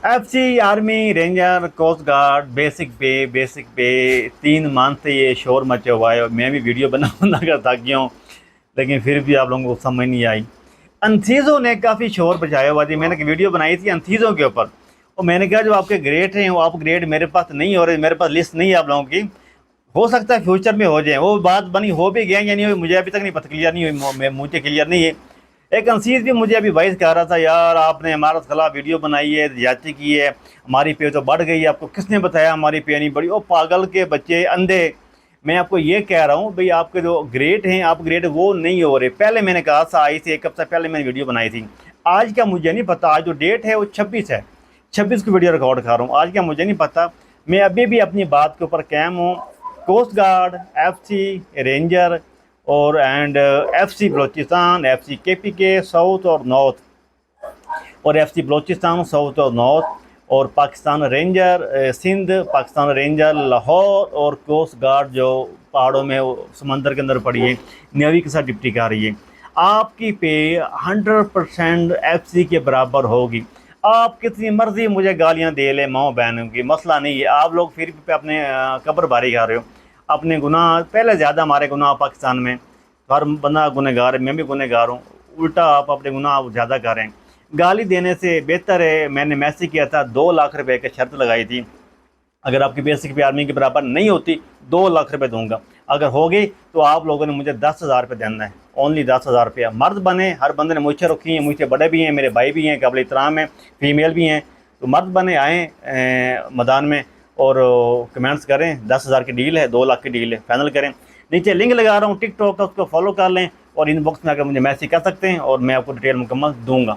F C army ranger coast guard basic pay 3 month سے یہ شور مچے ہوا ہے، اور میں بھی ویڈیو بنا کر تھک گیا ہوں، لیکن پھر بھی آپ لوگوں کو سمجھ نہیں آئی۔ انتھیزوں نے کافی شور بچایا ہوا تھی، میں نے ایک ویڈیو بنائی تھی انتھیزوں کے اوپر، اور میں نے کہا جو آپ کے گریڈ ہیں وہ آپ گریڈ میرے پاس نہیں ہو رہے، میرے پاس لسٹ نہیں ہے آپ لوگوں کی، ہو سکتا ہے فیوچر میں ہو جائیں۔ وہ بات بنی ہو بھی گیا یا نہیں ہوئی مجھے ابھی تک نہیں پتہ، کلیئر نہیں ہوئی، مجھے کلیئر نہیں ہے۔ ایک انسیز بھی مجھے ابھی وائس کہہ رہا تھا، یار آپ نے ہمارے خلاف ویڈیو بنائی ہے، زیادتی کی ہے، ہماری پے تو بڑھ گئی ہے، آپ کو کس نے بتایا ہماری پے نہیں بڑھی؟ او پاگل کے بچے اندھے، میں آپ کو یہ کہہ رہا ہوں بھئی آپ کے جو گریڈ ہیں اپ گریڈ وہ نہیں ہو رہے۔ پہلے میں نے کہا تھا، آئی تھی 1 ہفتہ پہلے میں نے ویڈیو بنائی تھی، آج کا مجھے نہیں پتہ، آج جو ڈیٹ ہے وہ 26 ہے، 26 کو ویڈیو ریکارڈ کر رہا ہوں، آج کا مجھے نہیں پتہ۔ میں ابھی بھی اپنی بات کے اوپر قائم ہوں۔ Coast guard, F C ranger اور F C Balochistan, F C K P K south اور نارتھ، اور ایف سی بلوچستان ساؤتھ اور نارتھ، اور پاکستان رینجر سندھ، پاکستان رینجر لاہور، اور کوسٹ گارڈ جو پہاڑوں میں سمندر کے اندر پڑی ہے، نیوی کے ساتھ ڈپٹی کر رہی ہے۔ آپ کی پے 100% ایف سی کے برابر ہوگی۔ آپ کتنی مرضی مجھے گالیاں دے لیں ماؤں بہنوں کی، مسئلہ نہیں ہے، آپ لوگ پھر بھی اپنے قبر باری کر رہے ہو، اپنے گناہ پہلے زیادہ ہمارے گناہ پاکستان میں، ہر بندہ گنہگار ہے، میں بھی گنہگار ہوں، الٹا آپ اپنے گناہ زیادہ کر رہے ہیں۔ گالی دینے سے بہتر ہے، میں نے میسج کیا تھا 2 لاکھ روپے کی شرط لگائی تھی، اگر آپ کی بیسک پے آرمی کے برابر نہیں ہوتی 2 لاکھ روپے دوں گا، اگر ہوگی تو آپ لوگوں نے مجھے 10,000 روپے دینا ہے، اونلی 10,000 روپیہ۔ مرد بنے، ہر بندے نے مجھ سے رکھی ہیں، مجھ سے بڑے بھی ہیں، میرے بھائی بھی ہیں، قابل احترام ہیں، فیمیل بھی ہیں، تو مرد بنے آئیں میدان میں اور کمنٹس کریں، 10,000 کی ڈیل ہے، 2 لاکھ کی ڈیل ہے، فائنل کریں۔ نیچے لنک لگا رہا ہوں ٹک ٹاک کا، اس کو فالو کر لیں، اور ان باکس میں آ کر مجھے میسج کر سکتے ہیں، اور میں آپ کو ڈیٹیل مکمل دوں گا۔